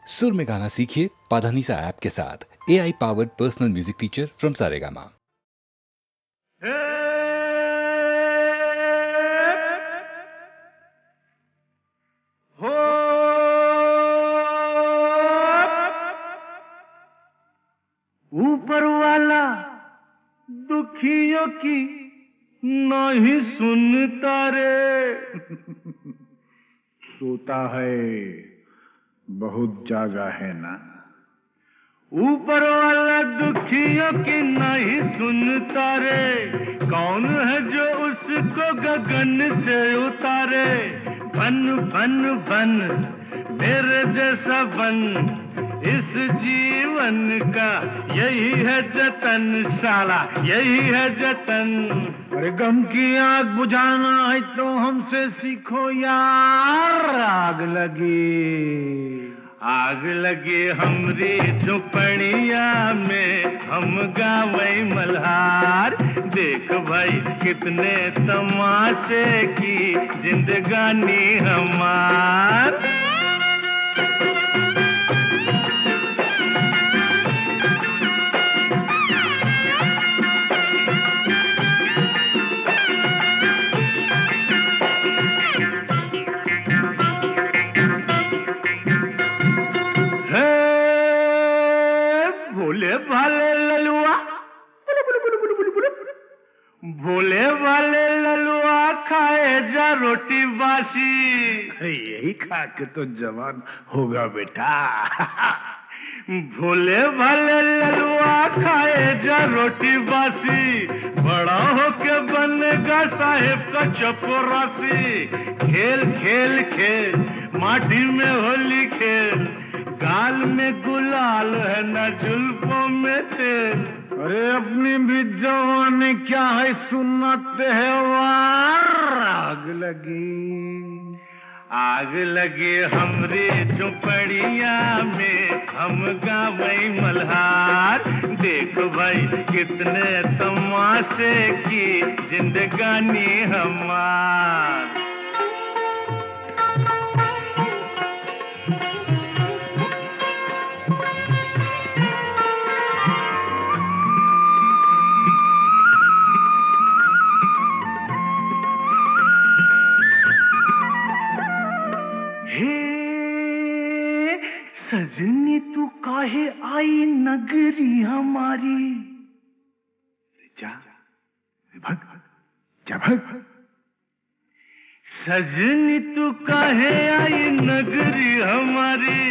सुर में गाना सीखिए पाधानीसा ऐप के साथ। AI powered personal music teacher from Saregama. ऊपर वाला दुखियों की नहीं सुनता रे। सोता है बहुत जागा है ना। ऊपर वाला दुखियों की नहीं सुनता रे। कौन है जो उसको गगन से उतारे। बन बन बन मेरे जैसा बन, इस जीवन का यही है जतन, साला यही है जतन। अरे गम की आग बुझाना है तो हमसे सीखो यार। आग लगी हमरी झुपड़िया में, हम गावे मल्हार। देख भाई कितने तमाशे की जिंदगानी हमार। भोले वाले ललुआ खाए जा रोटी बासी। यही खा के तो जवान होगा बेटा। भोले वाले ललुआ खाए जा रोटी बासी, बड़ा होके बनेगा साहेब का चपरासी। खेल खेल खेल माटी में होली खेल, गाल में गुलाल है न जुल्फों में तेल। अरे अपनी भी जवानी क्या है सुनते है वार। आग लगी हमरी झुपड़िया में, हम गावे मल्हार। देख भाई कितने तमाशे की जिंदगानी हमार। सजनी तू काहे आई नगरी हमारी। जा भग। सजनी तू काहे आई नगरी हमारी।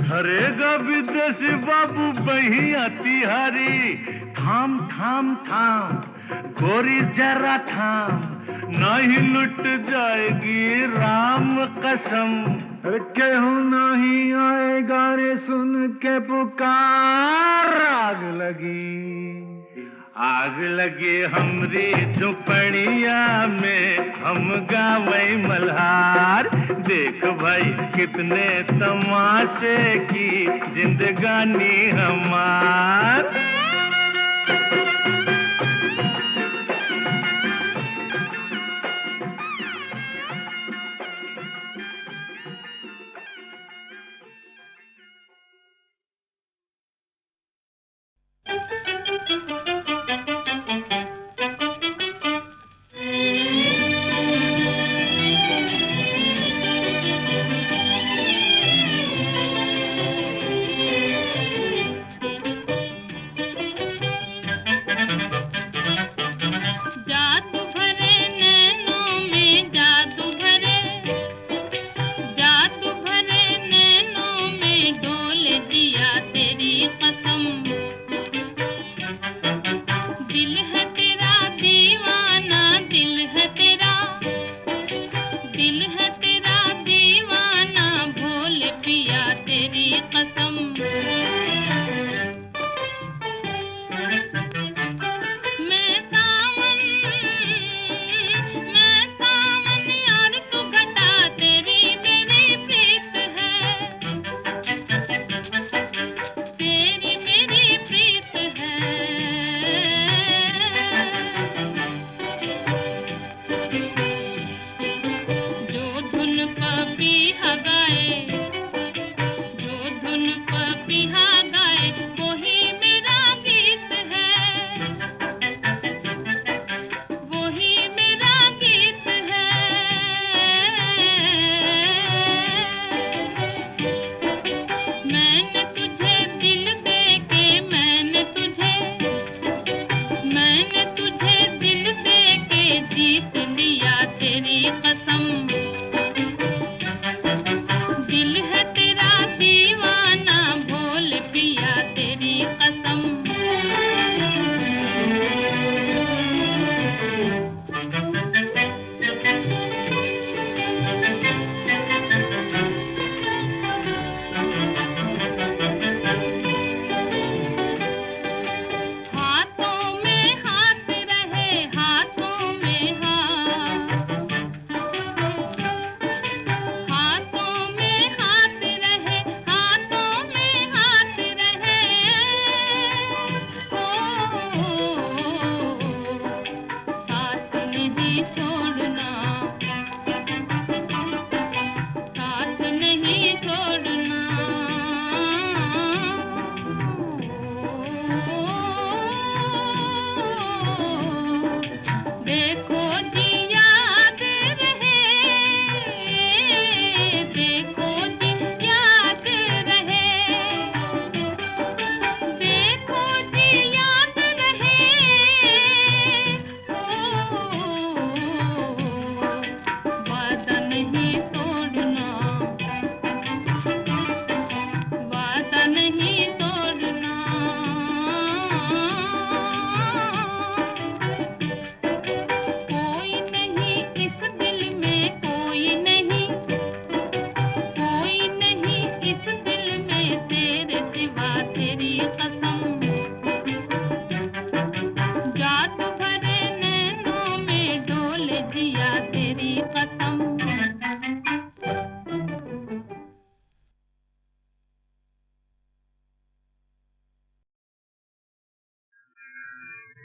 धरेगा विदेशी बाबू बहिया तिहारी। थाम थाम थाम गोरी जरा थाम, नहीं लुट जाएगी राम कसम। केहू नहीं आएगा रे सुन के पुकार। आग लगी हमरी झुपड़िया में, हम गावे मल्हार। देख भाई कितने तमाशे की जिंदगानी हमार।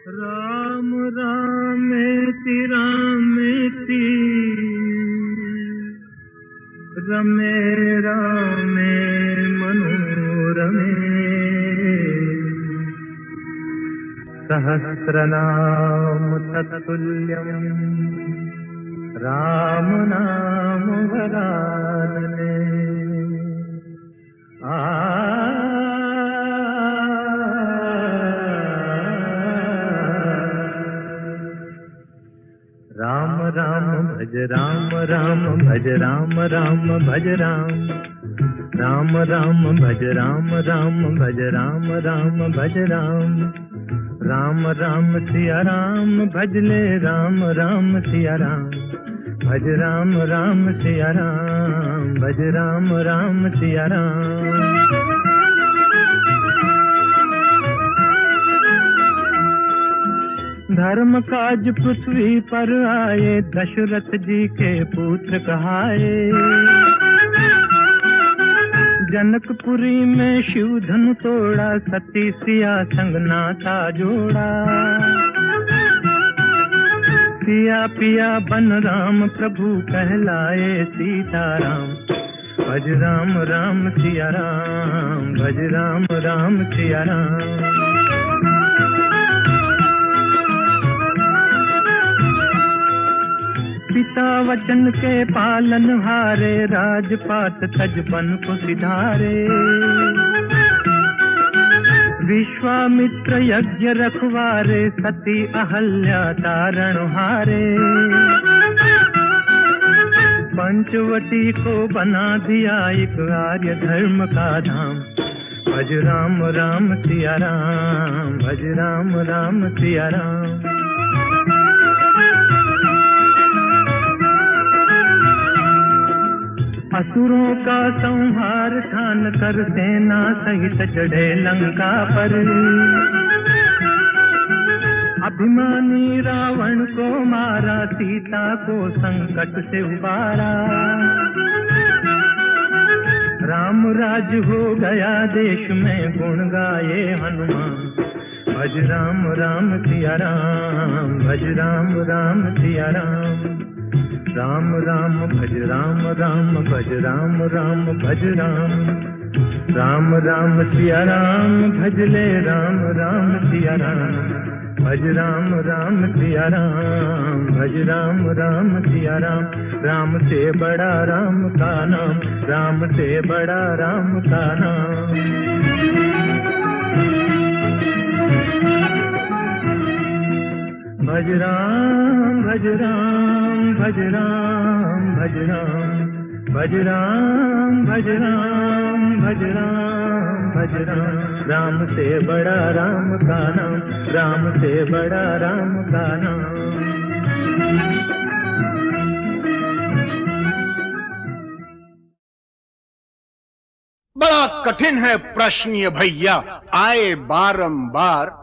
राम रामेति रामेति रमे रामे मनोरमे सहस्रनाम तत्तुल्यं राम नाम वरानने। राम राम भज राम राम भज राम राम भज राम राम राम भज राम राम भज राम राम भज राम राम राम सिया राम भज ले राम राम सिया राम भज राम राम सिया राम भज राम राम सिया राम। धर्म काज पृथ्वी पर आए दशरथ जी के पुत्र कहाए। जनकपुरी में शिव धनु तोड़ा सती सिया संग नाता जोड़ा। सिया पिया बन राम प्रभु कहलाए सीताराम भज राम राम सिया राम भज राम राम सिया राम। पिता वचन के पालन हारे राजपाट तजबन को सिधारे। विश्वामित्र यज्ञ रखवारे सती अहल्या तारण हारे। पंचवटी को बना दिया एक आर्य धर्म का धाम भज राम राम सिया राम भज राम राम सिया राम। असुरों का संहार ठान कर सेना सहित चढ़े लंका पर। अभिमानी रावण को मारा सीता को संकट से उबारा। राम राज हो गया देश में गुण गाए हनुमान भज राम राम सिया राम भज राम राम सिया राम। राम राम भज राम राम भज राम राम भज राम राम राम सिया राम भज ले राम राम सिया राम भज राम राम सिया राम भज राम राम सिया राम। राम से बड़ा राम का नाम राम से बड़ा राम का नाम। भज राम भज राम भज राम भज राम भज राम भज राम भज राम भज राम। राम से बड़ा राम का नाम राम से बड़ा राम का नाम। बड़ा कठिन है प्रश्न ये भैया आए बारंबार।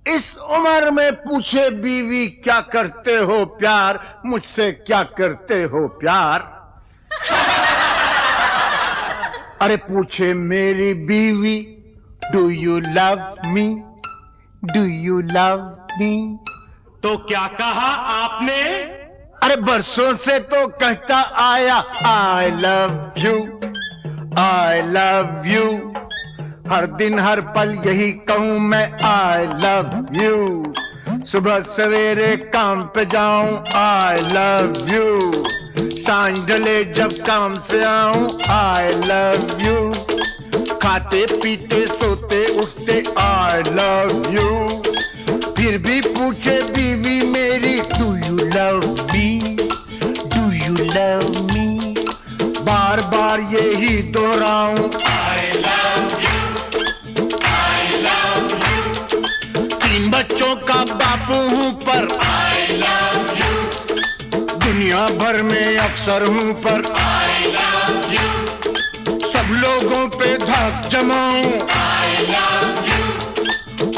इस उम्र में पूछे बीवी क्या करते हो प्यार, मुझसे क्या करते हो प्यार। अरे पूछे मेरी बीवी do you love me, do you love मी। तो क्या कहा आपने? अरे बरसों से तो कहता आया I love you, I love you. हर दिन हर पल यही कहूं मैं आई लव यू। सुबह सवेरे काम पे जाऊं आई लव यू। सांझ ढले जब काम से आऊं आई लव यू। खाते पीते सोते उठते आई लव यू। फिर भी पूछे बीवी मेरी do you love me, do you love me. बार बार यही दोहराऊं I love you, I love you. 3 बच्चों का बापू हूं पर आई लव यू। दुनिया भर में अफसर हूं पर आई लव यू। सब लोगों पे धाक जमाऊं आई लव यू।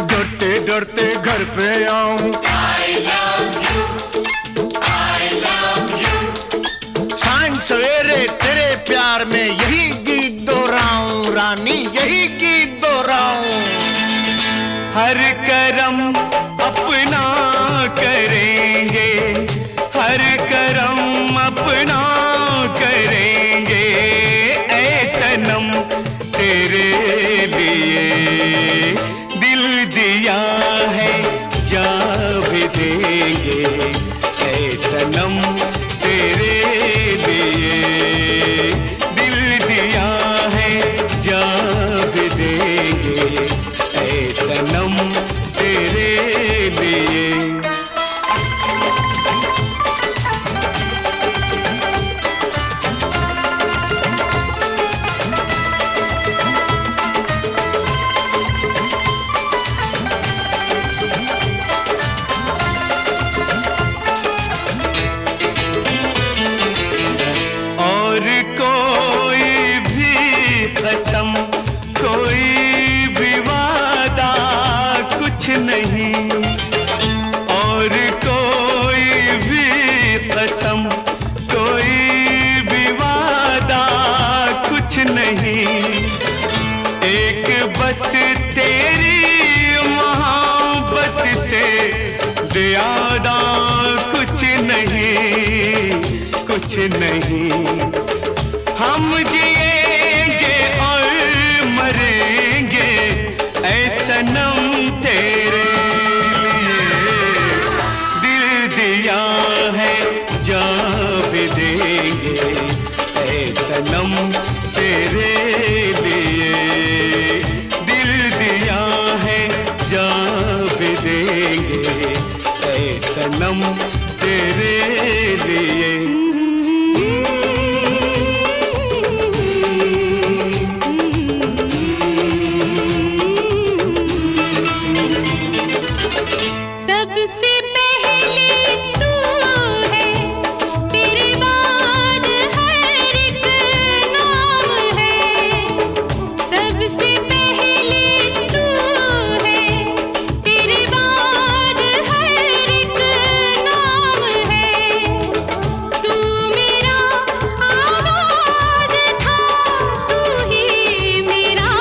डरते डरते घर पे आऊं आई love you, I love you. सांझ सवेरे तेरे प्यार में यही गीत दोहराऊं रानी, यही गीत दोहराऊं। हर करम अपना करेंगे, हर करम अपना करेंगे, ऐ सनम तेरे लिए दिल दिया है जा भी देंगे, ऐ सनम तेरे लिए दिल दिया है जा भी देंगे, ऐ सनम तेरे लिए। और कोई भी कसम, कोई भी वादा कुछ नहीं, और कोई भी कसम, कोई भी वादा कुछ नहीं, एक बस तेरी मोहब्बत से ज्यादा कुछ नहीं, कुछ नहीं। हम जिएंगे और मरेंगे ऐ सनम तेरे लिए, दिल दिया है जा भी देंगे, ऐ सनम तेरे लिए दिल दिया है जा भी देंगे, ऐ सनम तेरे लिए। सबसे पहले तू है, तेरे बाद हर एक नाम है। सबसे पहले तू है, तेरे बाद हर एक नाम है। तू मेरा आगाज़ था, तू ही मेरा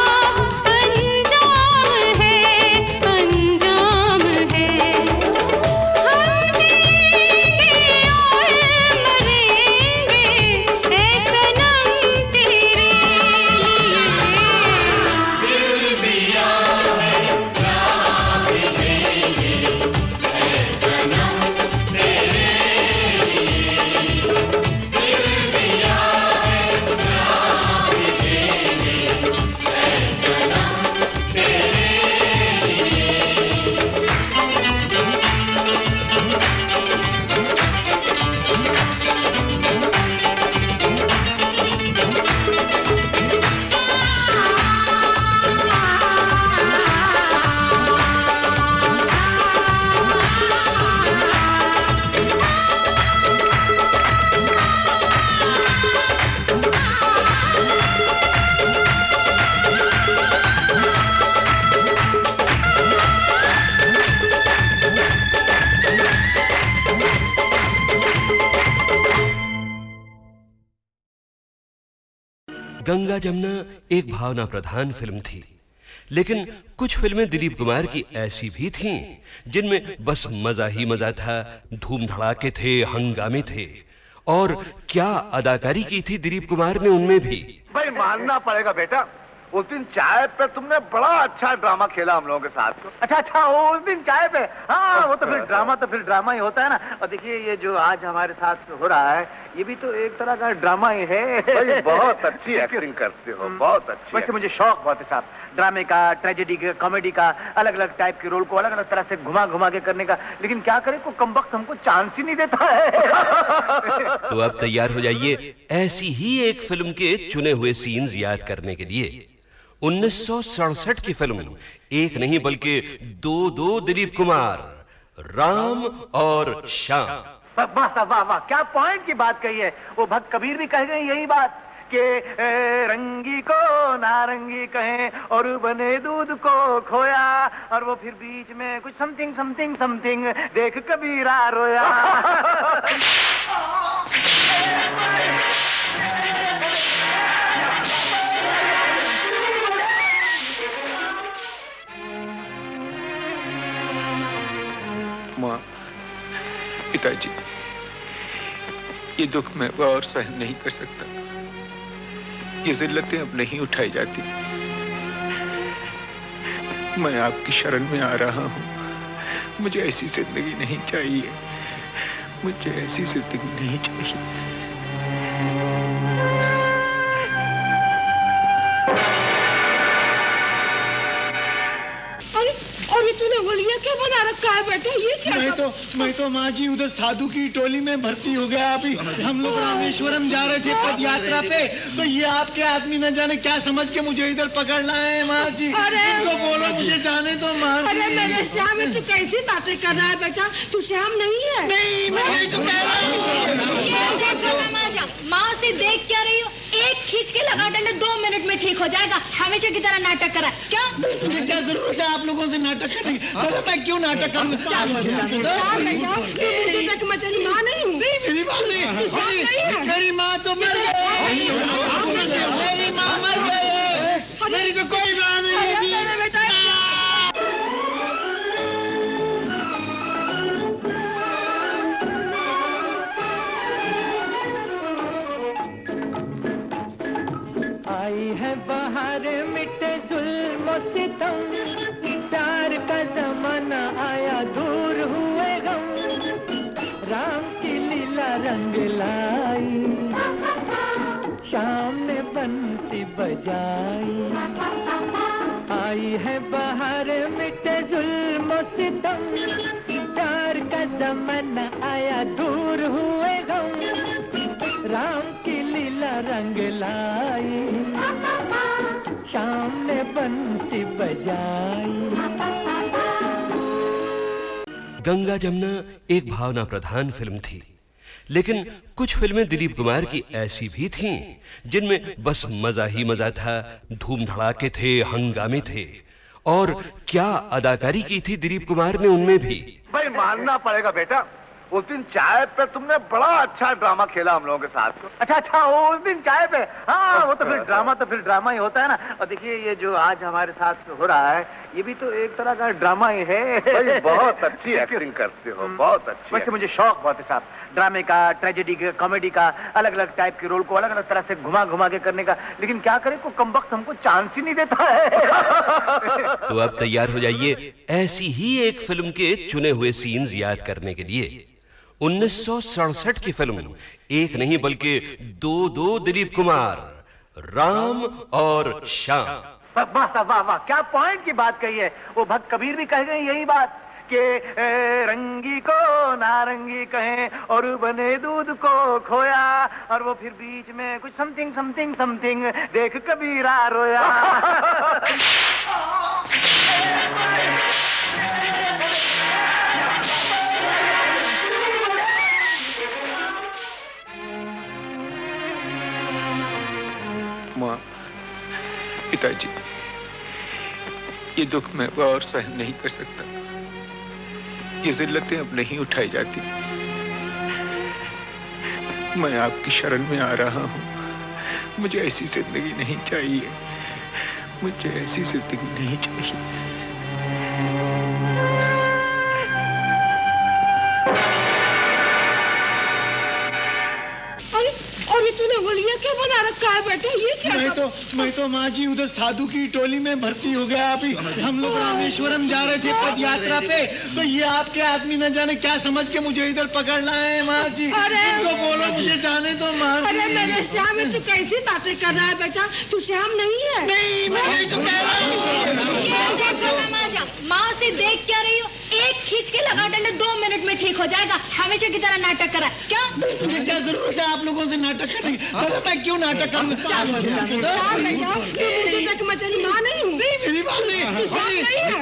अंजाम है, अंजाम है। हम जिएंगे और मरेंगे ऐ सनम तेरे लिए, दिल दिया है जा भी देंगे, ऐ सनम तेरे लिए, दिल दिया है जा भी देंगे, ऐ सनम तेरे लिए। गंगा जमुना एक भावना प्रधान फिल्म थी, लेकिन कुछ फिल्में दिलीप कुमार की ऐसी भी थीं जिनमें बस मजा ही मजा था, धूम धड़ाके थे, हंगामे थे। और क्या अदाकारी की थी दिलीप कुमार ने उनमें भी। भाई मानना पड़ेगा बेटा, उस दिन चाय पे तुमने बड़ा अच्छा ड्रामा खेला हम लोगों के साथ। अच्छा अच्छा, उस दिन चाय पे, हाँ वो तो फिर ड्रामा ही होता है ना। और देखिए ये जो आज हमारे साथ हो रहा है, ये भी तो एक तरह का ड्रामा ही है। भाई बहुत अच्छी एक्टिंग करते हो, बहुत अच्छी। वैसे मुझे शौक बहुत है साहब, ड्रामे का, ट्रेजेडी का, कॉमेडी का, अलग अलग टाइप के रोल को अलग अलग तरह से घुमा घुमा के करने का। लेकिन क्या करें, को कमबख्त हमको चांस ही नहीं देता है। तो अब तैयार हो जाइए ऐसी ही एक फिल्म के चुने हुए सीन्स याद करने के लिए। 1967 की फिल्म, एक नहीं बल्कि दो दिलीप कुमार, राम और श्याम। वाह साहब वाह वाह, क्या पॉइंट की बात कही है। वो भक्त कबीर भी कह गए यही बात कि रंगी को नारंगी कहें और बने दूध को खोया, और वो फिर बीच में कुछ समथिंग समथिंग समथिंग देख कबीरा रोया। पिताजी, ये दुख मैं और सहन नहीं कर सकता। ये जिल्लतें अब नहीं उठाई जाती। मैं आपकी शरण में आ रहा हूँ। मुझे ऐसी जिंदगी नहीं चाहिए। मुझे ऐसी जिंदगी नहीं चाहिए। और ये तूने होलिया क्या बना रखा है बेटा? ये क्या? मैं तो माँ जी उधर साधु की टोली में भर्ती हो गया। अभी हम लोग रामेश्वरम जा रहे थे पद यात्रा पे, तो ये आपके आदमी न जाने क्या समझ के मुझे इधर पकड़ना है माँ जी। इनको बोलो मुझे जाने दो माँ जी। अरे मेरे श्याम, तू कैसी बातें कर रहा है बेटा? तू श्याम नहीं है। नहीं, मैं नहीं तो कह रहा हूँ। माँ से देख क्या रही हो? एक खींच के लगा डंडा 2 मिनट में ठीक हो जाएगा। हमेशा की तरह नाटक करा क्या? मुझे क्या जरूरत है आप लोगों से नाटक करने की? मैं क्यों नाटक करूँ? मेरी माँ नहीं हूँ। मेरी माँ नहीं, मेरी माँ तो मर गई। मेरी माँ मर गई। मेरी तो कोई माँ नहीं है। आई है बाहर मिटे जुल्म सितम, प्यार का जमाना आया दूर हुए गम, राम की लीला रंग लाई, शाम ने बंसी बजाई। आई है बाहर मिटे जुल्म सितम, प्यार का जमाना आया दूर हुए गम, राम की लीला रंग लाई, शाम ने बंसी बजाई। गंगा जमुना एक भावना प्रधान फिल्म थी, लेकिन कुछ फिल्में दिलीप कुमार की ऐसी भी थीं जिनमें बस मजा ही मजा था, धूम धड़ाके थे, हंगामे थे। और क्या अदाकारी की थी दिलीप कुमार ने उनमें भी। भाई मानना पड़ेगा बेटा, उस दिन चाय पे तुमने बड़ा अच्छा ड्रामा खेला हम लोगों के साथ। अच्छा उस दिन चाय पे, हाँ वो तो फिर ड्रामा ही होता है ना। और देखिए ये जो आज हमारे साथ हो रहा है, ये भी तो एक तरह का ड्रामा ही है। भाई बहुत अच्छी एक्टिंग करते हो, बहुत अच्छी। वैसे मुझे शौक बहुत है साहब, ड्रामे का, ट्रेजेडी का, कॉमेडी का, अलग अलग टाइप के रोल को अलग अलग तरह से घुमा के करने का। लेकिन क्या करें, को कमबख्त हमको चांस ही नहीं देता है। तो अब तैयार हो जाइए ऐसी ही एक फिल्म के चुने हुए सीन्स याद करने के लिए। 1967 की फिल्म, एक नहीं बल्कि दो दिलीप कुमार, राम और श्याम। वाह वाह वाह, क्या पॉइंट की बात कही है। वो भक्त कबीर भी कह गए यही बात कि रंगी को नारंगी कहें और बने दूध को खोया, और वो फिर बीच में कुछ समथिंग देख कबीरा रोया। माँ, पिताजी, ये दुख मैं और सहन नहीं कर सकता। ये जिल्लतें अब नहीं उठाई जाती। मैं आपकी शरण में आ रहा हूँ। मुझे ऐसी जिंदगी नहीं चाहिए। मुझे ऐसी जिंदगी नहीं चाहिए। और ये तूने होलिया क्या बना रखा है बेटा? ये क्या? मैं तो माँ जी उधर साधु की टोली में भर्ती हो गया। अभी हम लोग रामेश्वरम जा रहे थे पद यात्रा पे, तो ये आपके आदमी न जाने क्या समझ के मुझे इधर पकड़ना है माँ जी। इनको बोलो मुझे जाने दो माँ जी। अरे मेरे श्याम, तू कैसी बातें कर रहा है बेटा? तू श्याम नहीं है। नहीं, मैं नहीं तो कह रहा हूँ। माँ से देख क्या रही हो? एक खींच के लगा डंडा 2 मिनट में ठीक हो जाएगा। हमेशा की तरह नाटक करा क्या? मुझे क्या जरूरत है आप लोगों से नाटक करने की? मैं क्यों नाटक करूँ? मेरी माँ नहीं हूँ। मेरी माँ नहीं,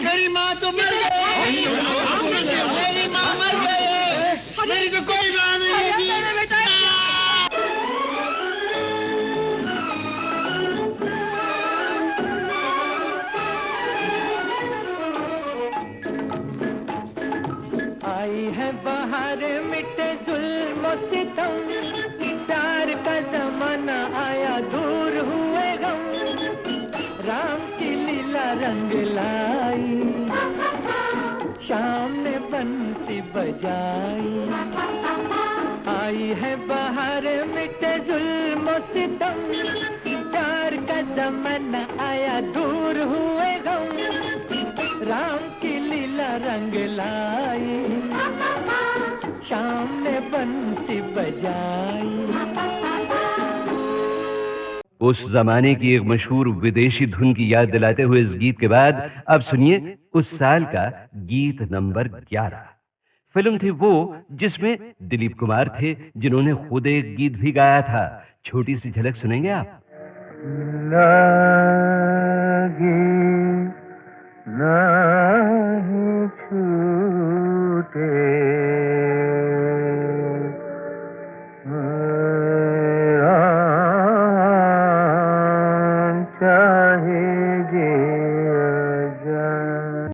मेरी माँ तो मर गई। मेरी माँ मर गई। मेरी तो कोई माँ नहीं है। आई है बाहर मिटे जुल्म सितम, प्यार का जमाना आया दूर हुए गम, राम की लीला रंग लाई, शाम ने बंसी बजाई। आई है बाहर मिटे जुल्म सितम, प्यार का जमाना आया दूर हुए गम, राम की लीला रंग लाई, शाम ने बंसी बजाई। उस जमाने की एक मशहूर विदेशी धुन की याद दिलाते हुए इस गीत के बाद अब सुनिए उस साल का गीत नंबर 11। फिल्म थी वो जिसमें दिलीप कुमार थे, जिन्होंने खुद एक गीत भी गाया था। छोटी सी झलक सुनेंगे आप? लागी नहीं छूटे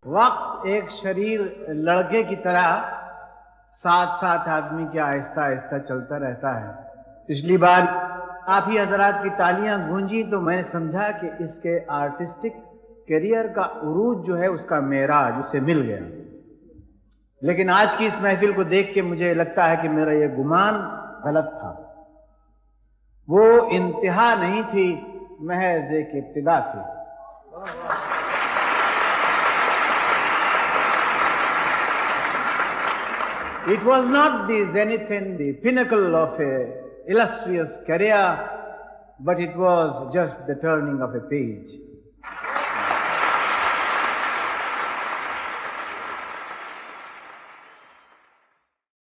वक्त एक शरीर लड़के की तरह साथ साथ आदमी के आहिस्ता आहिस्ता चलता रहता है। पिछली बार आप ही हजरात की तालियां गूंजी तो मैंने समझा कि इसके आर्टिस्टिक करियर का उरूज जो है उसका मेराज उसे मिल गया। लेकिन आज की इस महफिल को देख के मुझे लगता है कि मेरा यह गुमान गलत था। वो इंतहा नहीं थी, महज एक इब्तिदा थी। It was not the zenith and the pinnacle of an illustrious career, but it was just the turning of a page.